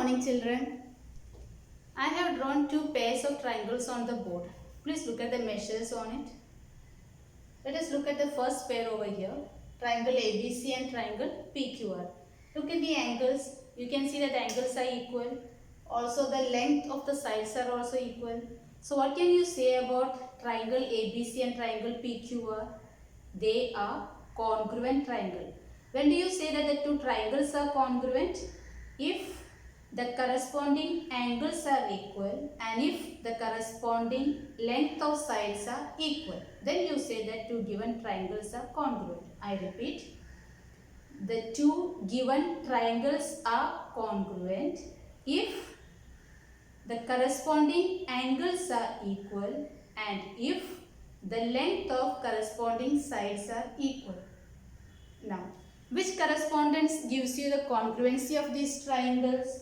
morning, children. I have drawn two pairs of triangles on the board. Please look at the measures on it. Let us look at the first pair over here. Triangle ABC and triangle PQR. Look at the angles. You can see that the angles are equal. Also the length of the sides are also equal. So what can you say about triangle ABC and triangle PQR? They are congruent triangle. When do you say that the two triangles are congruent? If the corresponding angles are equal and if the corresponding length of sides are equal, then you say that two given triangles are congruent. I repeat, the two given triangles are congruent if the corresponding angles are equal and if the length of corresponding sides are equal. Now, which correspondence gives you the congruency of these triangles?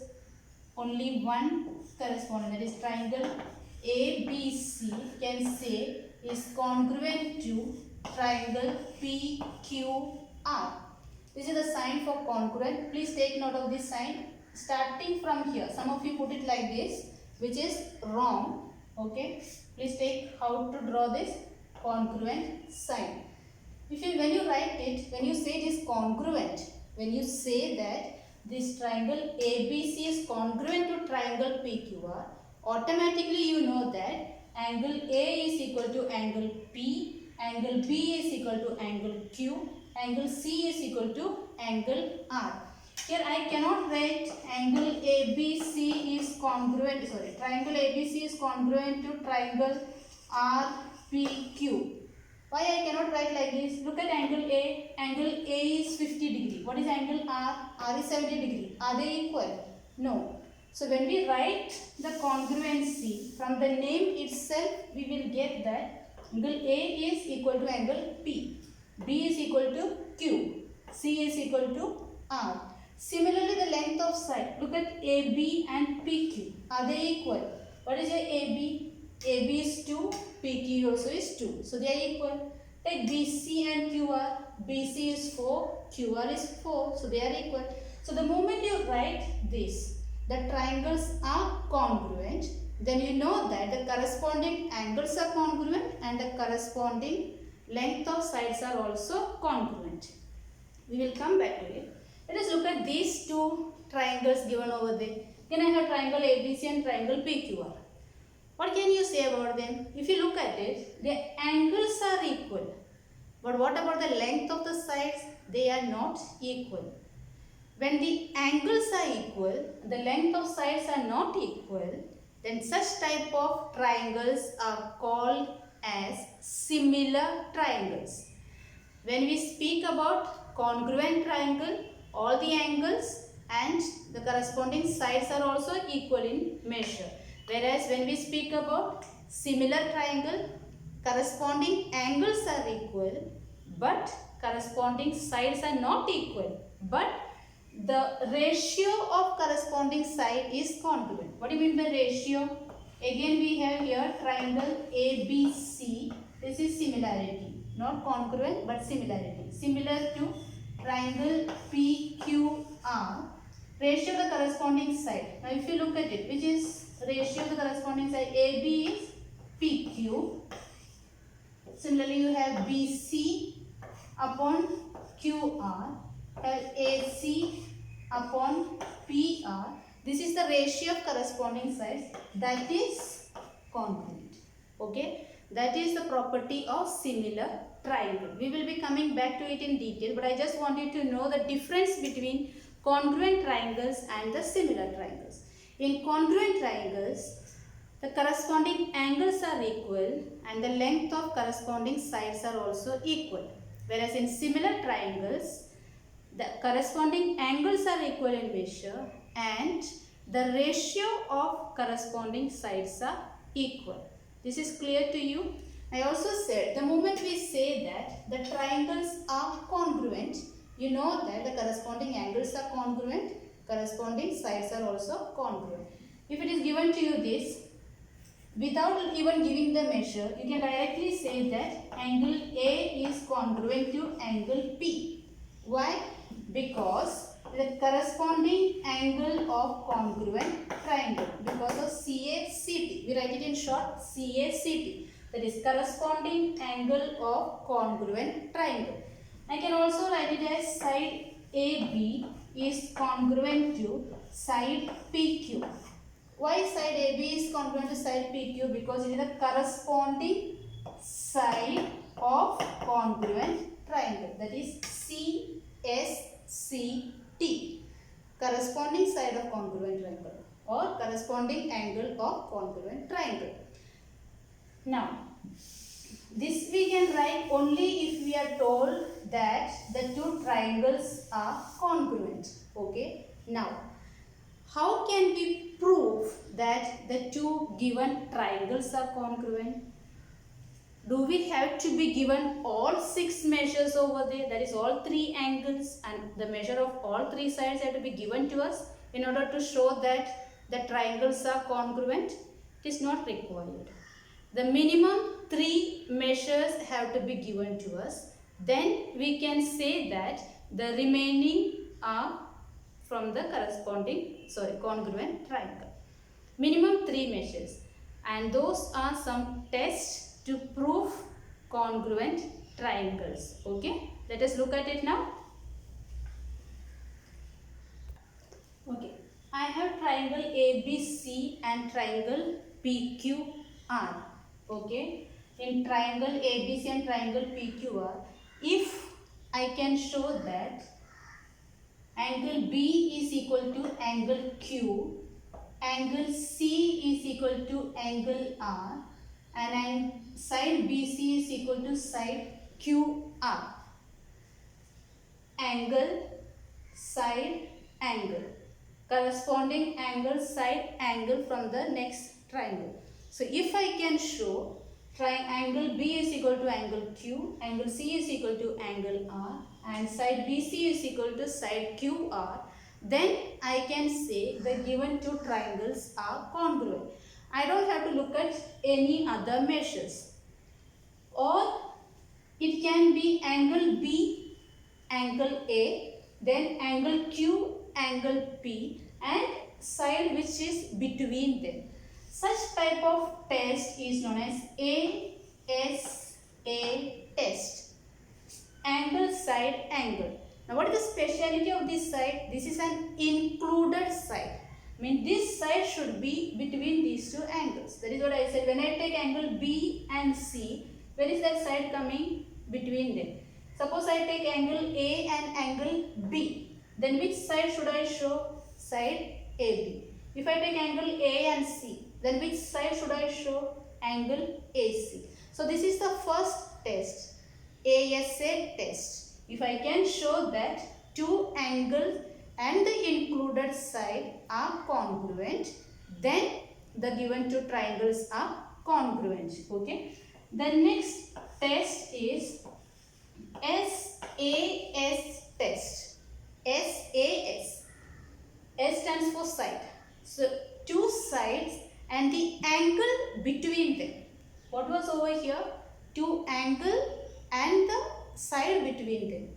Only one correspondence, that is triangle ABC, can say is congruent to triangle PQR. This is the sign for congruent. Please take note of this sign. Starting from here, some of you put it like this, which is wrong. Okay, please take how to draw this congruent sign. When you write it, when you say it is congruent, when you say that this triangle ABC is congruent to triangle PQR, automatically you know that angle A is equal to angle P, angle B is equal to angle Q, angle C is equal to angle R. Here I cannot write angle ABC is congruent, triangle ABC is congruent to triangle RPQ. Why I cannot write like this? Look at angle A. Angle A is 50 degree. What is angle R? R is 70 degree. Are they equal? No. So when we write the congruency, from the name itself, we will get that angle A is equal to angle P. B is equal to Q. C is equal to R. Similarly, the length of side. Look at AB and PQ. Are they equal? What is your AB? AB is 2, PQ also is 2. So they are equal. Take BC and QR. BC is 4, QR is 4. So they are equal. So the moment you write this, the triangles are congruent, then you know that the corresponding angles are congruent and the corresponding length of sides are also congruent. We will come back to it. Let us look at these two triangles given over there. Then I have triangle ABC and triangle PQR. What can you say about them? If you look at it, the angles are equal. But what about the length of the sides? They are not equal. When the angles are equal, the length of sides are not equal, then such type of triangles are called as similar triangles. When we speak about congruent triangle, all the angles and the corresponding sides are also equal in measure. Whereas when we speak about similar triangle, corresponding angles are equal but corresponding sides are not equal. But the ratio of corresponding side is congruent. What do you mean by ratio? Again we have here triangle ABC. This is similarity. Not congruent but similarity. Similar to triangle PQR. Ratio of the corresponding side. Now if you look at it, which is ratio of the corresponding side? AB is PQ. Similarly, you have BC upon QR, have AC upon PR. This is the ratio of corresponding sides. That is congruent. Okay, that is the property of similar triangle. We will be coming back to it in detail, but I just want you to know the difference between congruent triangles and the similar triangles. In congruent triangles, the corresponding angles are equal and the length of corresponding sides are also equal. Whereas in similar triangles, the corresponding angles are equal in measure and the ratio of corresponding sides are equal. This is clear to you? I also said the moment we say that the triangles are congruent, you know that the corresponding angles are congruent, corresponding sides are also congruent. If it is given to you this, without even giving the measure, you can directly say that angle A is congruent to angle P. Why? Because the corresponding angle of congruent triangle because of CACT. We write it in short CACT. That is corresponding angle of congruent triangle. I can also write it as side AB is congruent to side PQ. Why side AB is congruent to side PQ? Because it is the corresponding side of congruent triangle. That is CSCT. Corresponding side of congruent triangle or corresponding angle of congruent triangle. Now, this we can write only if we are told that the two triangles are congruent. Okay. Now, how can we prove that the two given triangles are congruent? Do we have to be given all 6 measures over there? That is all 3 angles, and the measure of all 3 sides have to be given to us in order to show that the triangles are congruent? It is not required. The minimum 3 measures have to be given to us. Then we can say that the remaining are from the congruent triangle. Minimum 3 measures, and those are some tests to prove congruent triangles. Okay, let us look at it now. Okay, I have triangle ABC and triangle PQR. Okay, in triangle ABC and triangle PQR, if I can show that angle B is equal to angle Q, angle C is equal to angle R, and side BC is equal to side QR. Angle, side, angle. Corresponding angle, side, angle from the next triangle. So if I can show angle B is equal to angle Q, angle C is equal to angle R, and side BC is equal to side QR, then I can say the given two triangles are congruent. I don't have to look at any other measures. Or it can be angle B, angle A, then angle Q, angle P, and side which is between them. Such type of test is known as ASA test. Angle, side, angle. Now what is the speciality of this side? This is an included side. I mean this side should be between these two angles. That is what I said. When I take angle B and C, where is that side coming? Between them. Suppose I take angle A and angle B. Then which side should I show? Side AB. If I take angle A and C, then which side should I show? Angle AC. So this is the first test, ASA test. If I can show that two angles and the included side are congruent, then the given two triangles are congruent. Okay. The next test is SAS test. SAS. S stands for side. So two sides and the angle between them. What was over here? Two angle and the side between them.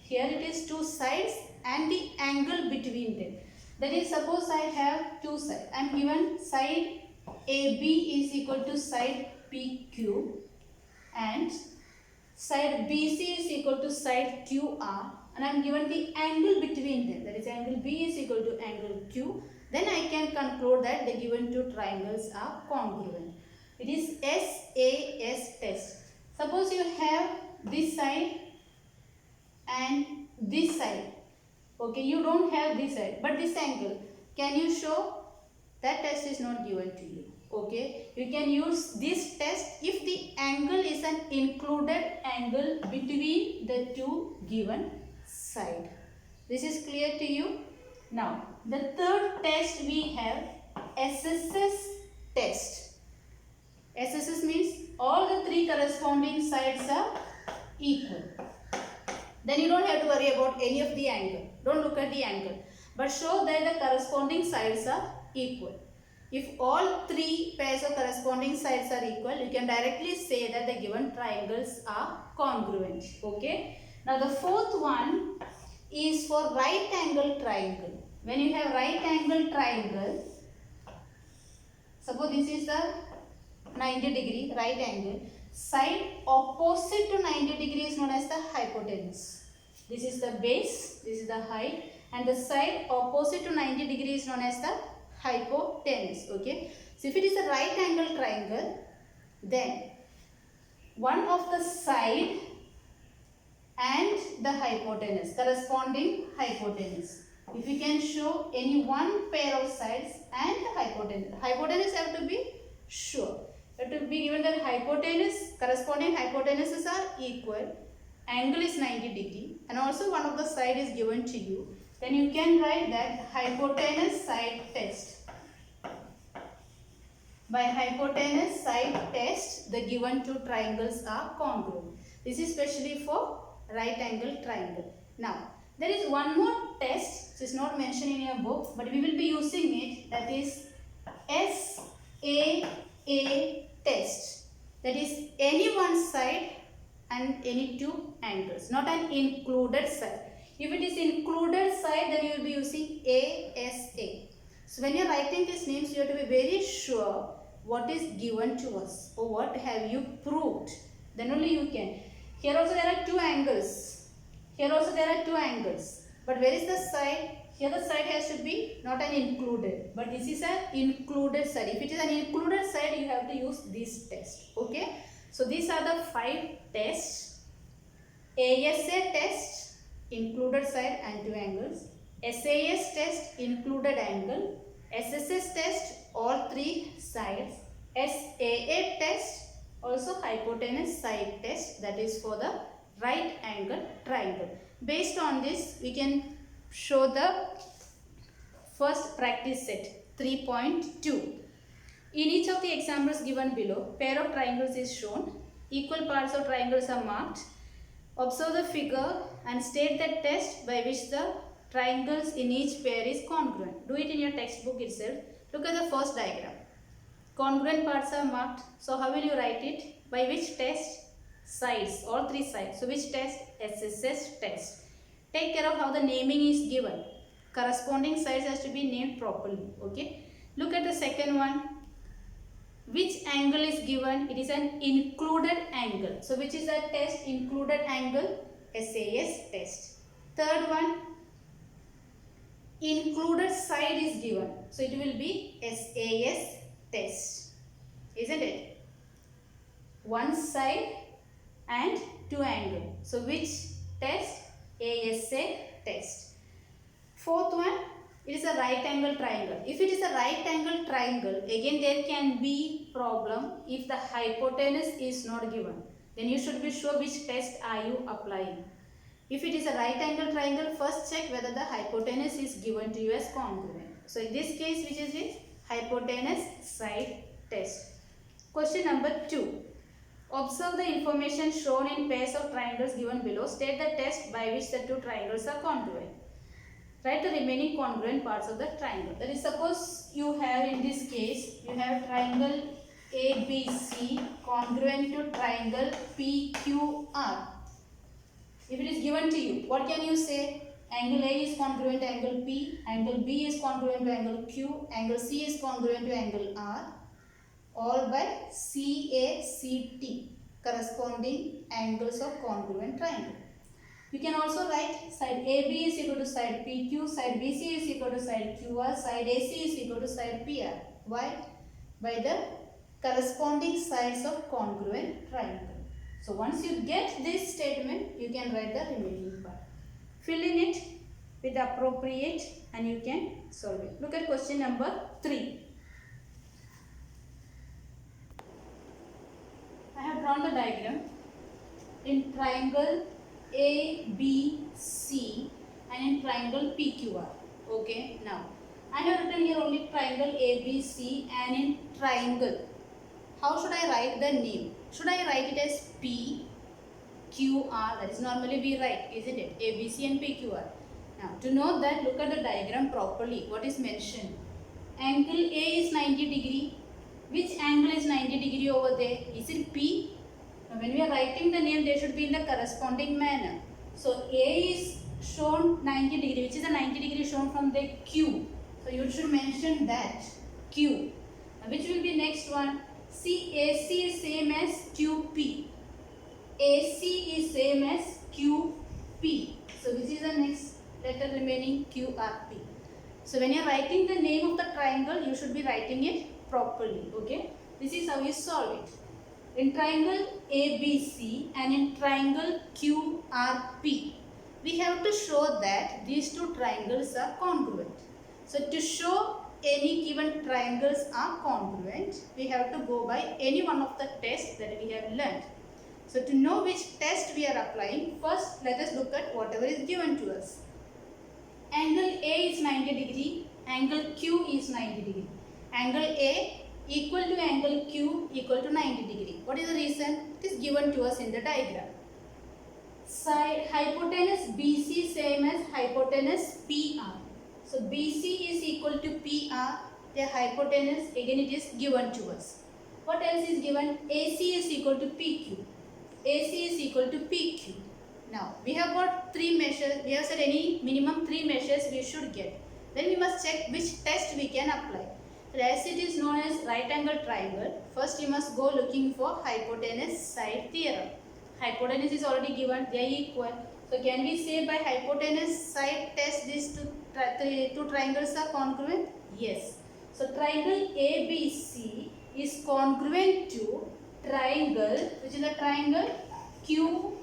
Here it is two sides and the angle between them. That is, suppose I have two sides. I am given side AB is equal to side PQ and side BC is equal to side QR, and I am given the angle between them. That is, angle B is equal to angle Q. Then I can conclude that the given two triangles are congruent. It is SAS test. Suppose you have this side and this side. Okay, you don't have this side but this angle. Can you show? That test is not given to you. Okay, you can use this test if the angle is an included angle between the two given sides. This is clear to you? Now, the third test we have SSS test. SSS means all the three corresponding sides are equal. Then you don't have to worry about any of the angle. Don't look at the angle. But show that the corresponding sides are equal. If all three pairs of corresponding sides are equal, you can directly say that the given triangles are congruent. Okay. Now the fourth one is for right angle triangle. When you have right angle triangle, suppose this is the 90 degree right angle, side opposite to 90 degree is known as the hypotenuse. This is the base, this is the height, and the side opposite to 90 degree is known as the hypotenuse. Okay. So if it is a right angle triangle, then one of the side and the hypotenuse, corresponding hypotenuse. If you can show any one pair of sides and the hypotenuse have to be sure. It will be given that hypotenuse, corresponding hypotenuses are equal, angle is 90 degree, and also one of the side is given to you. Then you can write that hypotenuse side test. By hypotenuse side test, the given two triangles are congruent. This is specially for right angle triangle. Now, there is one more test, which is not mentioned in your book, but we will be using it, that is SAA test. That is any one side and any two angles, not an included side. If it is included side, then you will be using ASA. So when you are writing these names, you have to be very sure what is given to us or what have you proved. Then only you can. Here also there are two angles. Here also there are two angles. But where is the side? Here the side has to be not an included, but this is an included side. If it is an included side, you have to use this test. Okay. So these are the 5 tests. ASA test, included side and two angles. SAS test, included angle. SSS test, all 3 sides. SAA test, also hypotenuse side test, that is for the right angle triangle. Based on this, we can show the first practice set 3.2. In each of the examples given below, pair of triangles is shown. Equal parts of triangles are marked. Observe the figure and state the test by which the triangles in each pair is congruent. Do it in your textbook itself. Look at the first diagram. Congruent parts are marked. So how will you write it? By which test? Sides, all 3 sides. So which test? SSS test. Take care of how the naming is given. Corresponding sides has to be named properly. Okay. Look at the second one. Which angle is given? It is an included angle. So which is the test? Included angle, SAS test. Third one, included side is given. So it will be SAS test. Isn't it? One side and two angle. So which test? ASA test. Fourth one, it is a right angle triangle. If it is a right angle triangle, again there can be problem if the hypotenuse is not given. Then you should be sure which test are you applying. If it is a right angle triangle, first check whether the hypotenuse is given to you as congruent. So in this case, which is it? Hypotenuse side test. Question number 2. Observe the information shown in pairs of triangles given below. State the test by which the two triangles are congruent. Write the remaining congruent parts of the triangle. That is, suppose you have, in this case, you have triangle ABC congruent to triangle PQR. If it is given to you, what can you say? Angle A is congruent to angle P, angle B is congruent to angle Q, angle C is congruent to angle R, all by CACT, corresponding angles of congruent triangle. You can also write side AB is equal to side PQ, side BC is equal to side QR, side AC is equal to side PR. Why? By the corresponding sides of congruent triangle. So once you get this statement, you can write the remaining part. Fill in it with the appropriate and you can solve it. Look at question number 3. I have drawn the diagram in triangle ABC and in triangle PQR. Okay, now I have written here only triangle ABC and in triangle. How should I write the name? Should I write it as P, Q, R? That is normally we write, isn't it? ABC and PQR. Now, to know that, look at the diagram properly. What is mentioned? Angle A is 90 degree. Which angle is 90 degree over there? Is it P? Now, when we are writing the name, they should be in the corresponding manner. So, A is shown 90 degree, which is a 90 degree shown from the Q. So you should mention that Q. Now, which will be next one? See, AC is same as QP. AC is same as QP. So which is the next letter remaining? QRP. So when you are writing the name of the triangle, you should be writing it properly. Okay. This is how you solve it. In triangle ABC and in triangle QRP, we have to show that these two triangles are congruent. So to show any given triangles are congruent, we have to go by any one of the tests that we have learned. So to know which test we are applying, first let us look at whatever is given to us. Angle A is 90 degree, angle Q is 90 degree. Angle A equal to angle Q equal to 90 degree. What is the reason? It is given to us in the diagram. Side hypotenuse BC same as hypotenuse PR. So BC is equal to PR, the hypotenuse again it is given to us. What else is given? AC is equal to PQ. AC is equal to PQ. Now we have got three measures. We have said any minimum three measures we should get. Then we must check which test we can apply. As it is known as right angle triangle, first you must go looking for hypotenuse side theorem. Hypotenuse is already given, they are equal. So can we say by hypotenuse side test these two triangles are congruent? Yes. So triangle ABC is congruent to triangle, which is the triangle QRP.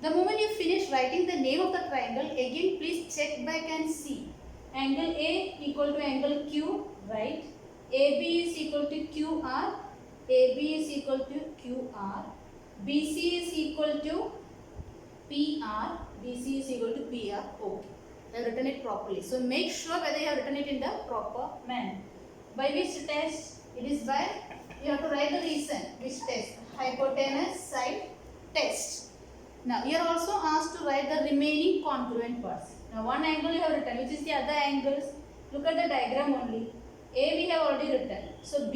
The moment you finish writing the name of the triangle, again please check back and see. Angle A equal to angle Q, right? AB is equal to QR, AB is equal to QR, BC is equal to PR, BC is equal to PR. Okay, I have written it properly. So make sure whether you have written it in the proper manner. By which test? It is by, you have to write the reason. Which test? Hypotenuse side test. Now you are also asked to write the remaining congruent parts. Now one angle you have written, which is the other angles. Look at the diagram only. A we have already written. So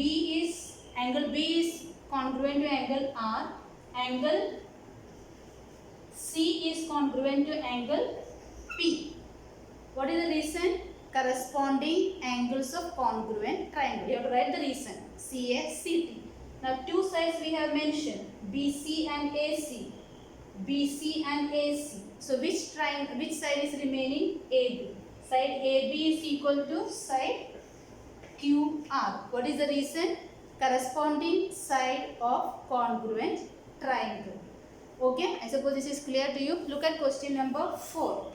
angle B is congruent to angle R. Angle C is congruent to angle P. What is the reason? Corresponding angles of congruent triangle. You have to write the reason. CACT. Now two sides we have mentioned. BC and AC. BC and AC. So which side is remaining? AB. Side AB is equal to side QR. What is the reason? Corresponding side of congruent triangle. Okay, I suppose this is clear to you. Look at question number 4.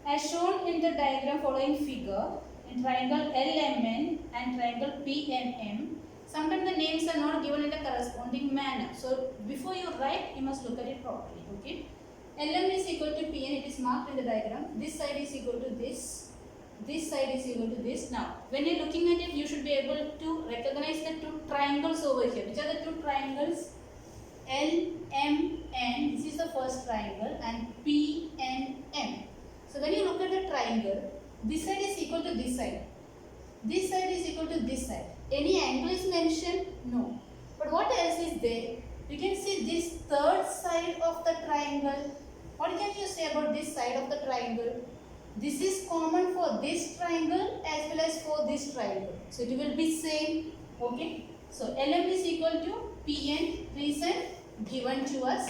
As shown in the diagram following figure, in triangle LMN and triangle PNM, sometimes the names are not given in a corresponding manner. So before you write, you must look at it properly. Okay. LM is equal to PN. It is marked in the diagram. This side is equal to this. This side is equal to this. Now, when you are looking at it, you should be able to recognize the two triangles over here. Which are the two triangles? LMN. This is the first triangle, and PNM. So when you look at the triangle, this side is equal to this side. This side is equal to this side. Any angle is mentioned? No. But what else is there? You can see this third side of the triangle. What can you say about this side of the triangle? This is common for this triangle as well as for this triangle. So it will be same. Okay. So LM is equal to PN. Reason given to us.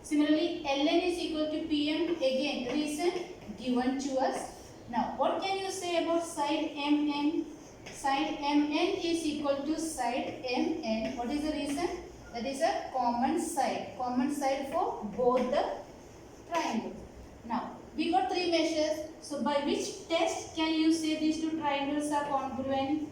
Similarly, LN is equal to PM. Again, reason given to us. Now, what can you say about side MN? Side MN is equal to side MN. What is the reason? That is a common side. Common side for both the triangles. Now, we got three measures. So, by which test can you say these two triangles are congruent?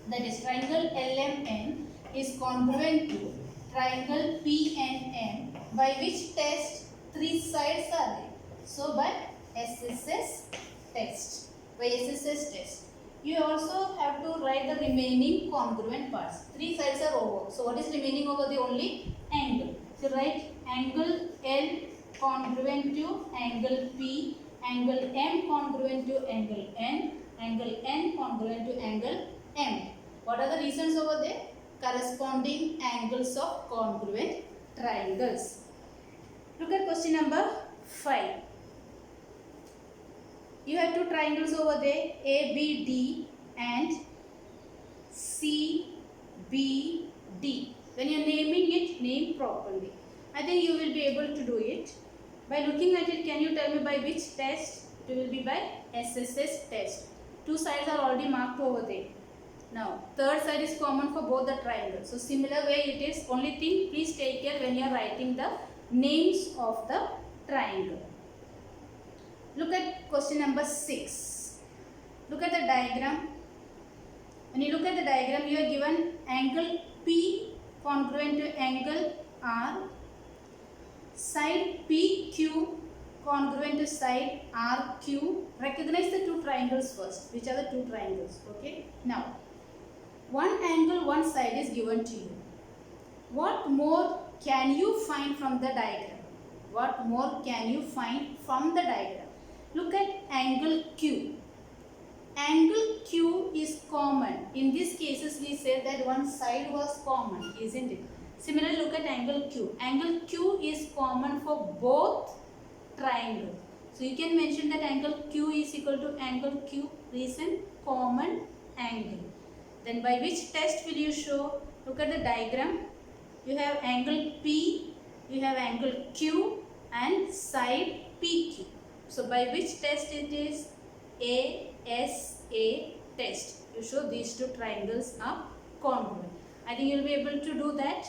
That is, triangle LMN is congruent to triangle PNM. By which test? Three sides are there. So, by SSS test. By SSS test. You also have to write the remaining congruent parts. Three sides are over. So, what is remaining over? The only angle. So, write angle L congruent to angle P, angle M congruent to angle N, angle N congruent to angle M. What are the reasons over there? Corresponding angles of congruent triangles. Look at question number 5. You have two triangles over there, ABD and CBD. When you are naming it, name properly. I think you will be able to do it. By looking at it, can you tell me by which test? It will be by SSS test. Two sides are already marked over there. Now, third side is common for both the triangles. So, similar way it is. Only thing, please take care when you are writing the names of the triangle. Look at question number 6. Look at the diagram. When you look at the diagram, you are given angle P congruent to angle R, side PQ congruent to side RQ. Recognize the two triangles first. Which are the two triangles? Okay. Now, one angle, one side is given to you. What more can you find from the diagram? What more can you find from the diagram? Look at angle Q. Angle Q is common. In these cases, we said that one side was common, isn't it? Similarly, look at angle Q. Angle Q is common for both triangles. So, you can mention that angle Q is equal to angle Q. Reason, common angle. Then by which test will you show? Look at the diagram. You have angle P, you have angle Q and side PQ. So, by which test it is? ASA test. You show these two triangles are congruent. I think you will be able to do that.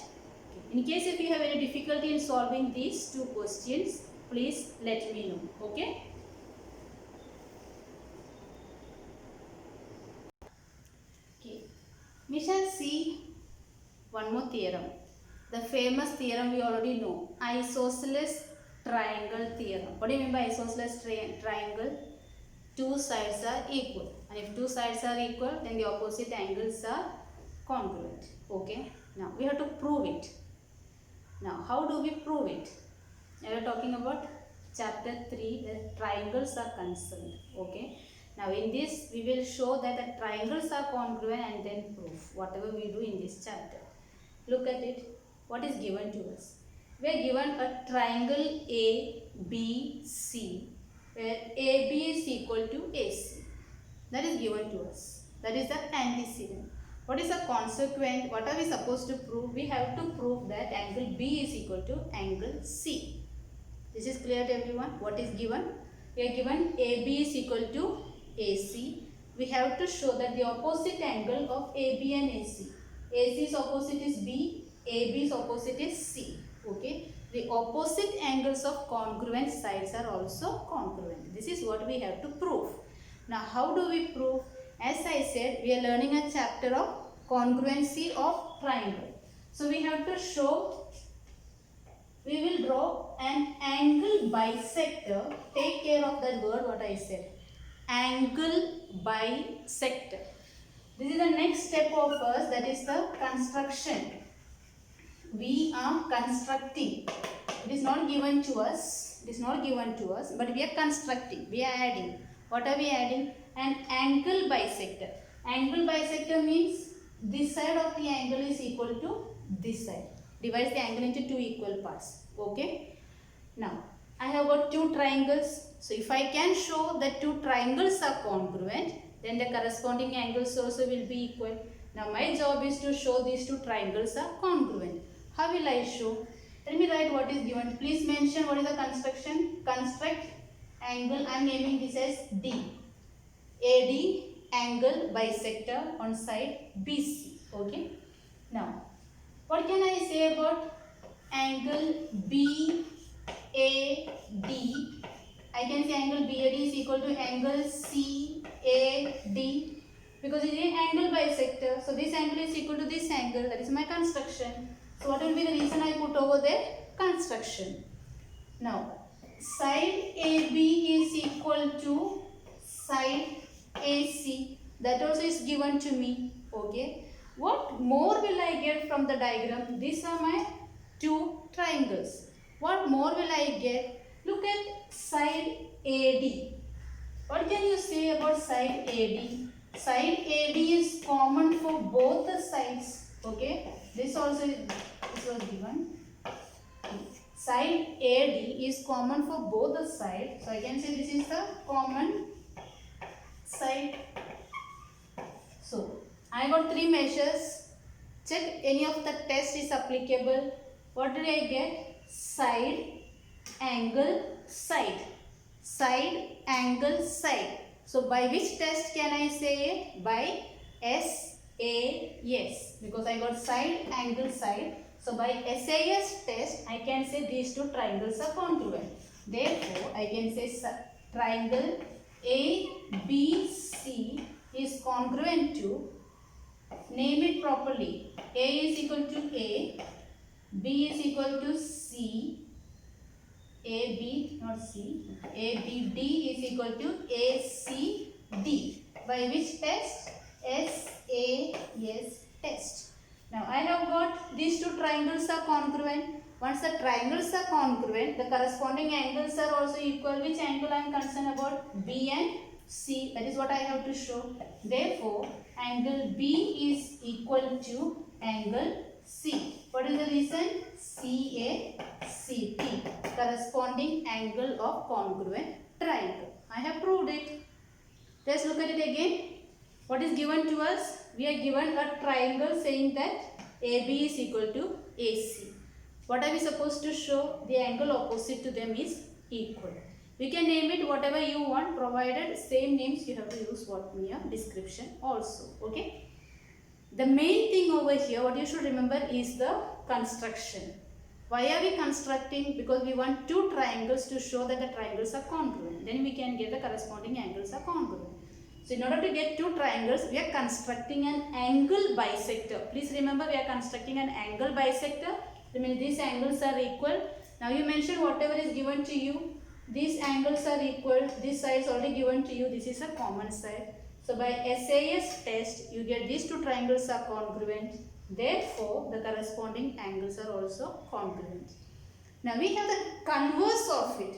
In case if you have any difficulty in solving these two questions, please let me know. Okay. We shall see one more theorem. The famous theorem we already know, isosceles triangle theorem. What do you mean by isosceles triangle? Two sides are equal, and if two sides are equal, then the opposite angles are congruent. Okay. Now we have to prove it. Now how do we prove it? Now we are talking about chapter 3, the triangles are concerned. Okay. Now in this we will show that the triangles are congruent and then prove whatever we do in this chapter. Look at it. What is given to us? We are given a triangle ABC where AB is equal to AC. That is given to us. That is the antecedent. What is the consequent? What are we supposed to prove? We have to prove that angle B is equal to angle C. This is clear to everyone? What is given? We are given AB is equal to AC. We have to show that the opposite angle of AB and AC. AC's opposite is B, AB's opposite is C. Okay. The opposite angles of congruent sides are also congruent. This is what we have to prove. Now, how do we prove? As I said, we are learning a chapter of congruency of triangle. So, we have to show, we will draw an angle bisector. Take care of that word what I said. Angle bisector. This is the next step of us, that is the construction. We are constructing. It is not given to us. It is not given to us, but we are constructing. We are adding. What are we adding? An angle bisector. Angle bisector means this side of the angle is equal to this side. Divides the angle into two equal parts. Okay. Now, I have got two triangles. So, if I can show that two triangles are congruent, then the corresponding angles also will be equal. Now, my job is to show these two triangles are congruent. How will I show? Let me write what is given. Please mention what is the construction. Construct angle. I am naming this as D. AD angle bisector on side BC. Okay. Now, what can I say about angle BAD? I can say angle BAD is equal to angle CAD because it is an angle bisector. So, this angle is equal to this angle. That is my construction. So, what will be the reason I put over there? Construction. Now, side AB is equal to side AC. That also is given to me. Okay. What more will I get from the diagram? These are my two triangles. What more will I get? Look at side AD. What can you say about side AD? Side AD is common for both the sides. Okay. This also was given. side AD is common for both the sides. So I can say this is the common side. So I got three measures. Check any of the test is applicable. What did I get? Side, angle, side. Side, angle, side. So by which test can I say it? By SAS, because I got side, angle, side. So by SAS test, I can say these two triangles are congruent. Therefore, I can say triangle ABC is congruent to, name it properly, A is equal to A, B is equal to C, AB, not C, ABD is equal to ACD. By which test? SAS test. Now I have got these two triangles are congruent. Once the triangles are congruent, the corresponding angles are also equal. Which angle I am concerned about? B and C. That is what I have to show. Therefore, angle B is equal to angle C. What is the reason? CACT, corresponding angle of congruent triangle. I have proved it. Let's look at it again. What is given to us? We are given a triangle saying that AB is equal to AC. What are we supposed to show? The angle opposite to them is equal. We can name it whatever you want, provided same names you have to use what in your description also. Okay. The main thing over here, what you should remember is the construction. Why are we constructing? Because we want two triangles to show that the triangles are congruent. Then we can get the corresponding angles are congruent. So in order to get two triangles, we are constructing an angle bisector. Please remember, we are constructing an angle bisector. That means these angles are equal. Now you mention whatever is given to you. These angles are equal. This side is already given to you. This is a common side. So by SAS test, you get these two triangles are congruent. Therefore, the corresponding angles are also congruent. Now we have the converse of it.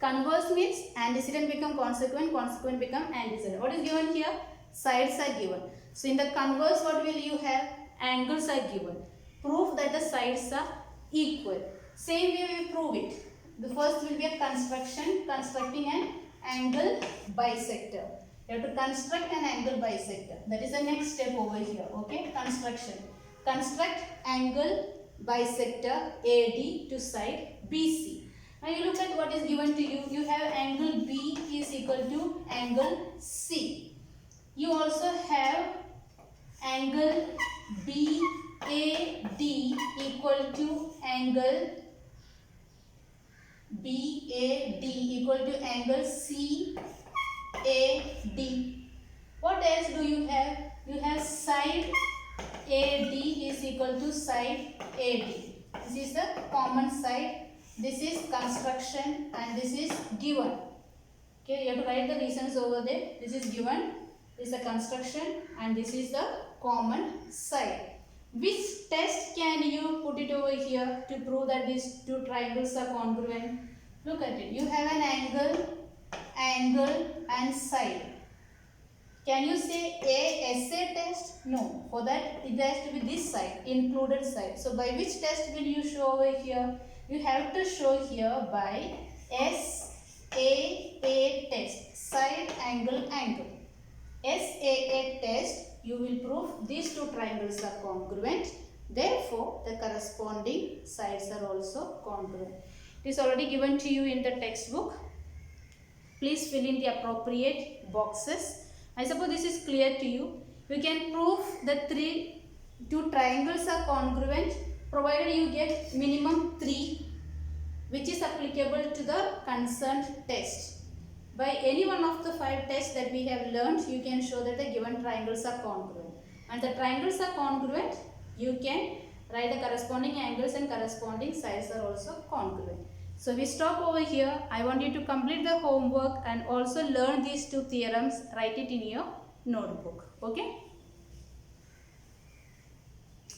Converse means antecedent become consequent, consequent become antecedent. What is given here? Sides are given. So in the converse, what will you have? Angles are given. Prove that the sides are equal. Same way we prove it. The first will be a construction, constructing an angle bisector. You have to construct an angle bisector. That is the next step over here. Okay, construction. Construct angle bisector AD to side BC. Now you look at what is given to you. You have angle B is equal to angle C. You also have angle BAD equal to angle BAD equal to angle CAD. What else do you have? You have side AD is equal to side AD. This is the common side. This is construction and this is given. Okay, you have to write the reasons over there. This is given, this is the construction and this is the common side. Which test can you put it over here to prove that these two triangles are congruent? Look at it. You have an angle and side. Can you say ASA test? No. For that it has to be this side, included side. So by which test will you show over here? You have to show here by SAA test, side angle angle. SAA test, you will prove these two triangles are congruent. Therefore, the corresponding sides are also congruent. It is already given to you in the textbook. Please fill in the appropriate boxes. I suppose this is clear to you. We can prove that two triangles are congruent provided you get minimum 3, which is applicable to the concerned test. By any one of the 5 tests that we have learned, you can show that the given triangles are congruent. And the triangles are congruent, you can write the corresponding angles and corresponding sides are also congruent. So we stop over here. I want you to complete the homework and also learn these 2 theorems. Write it in your notebook. Okay.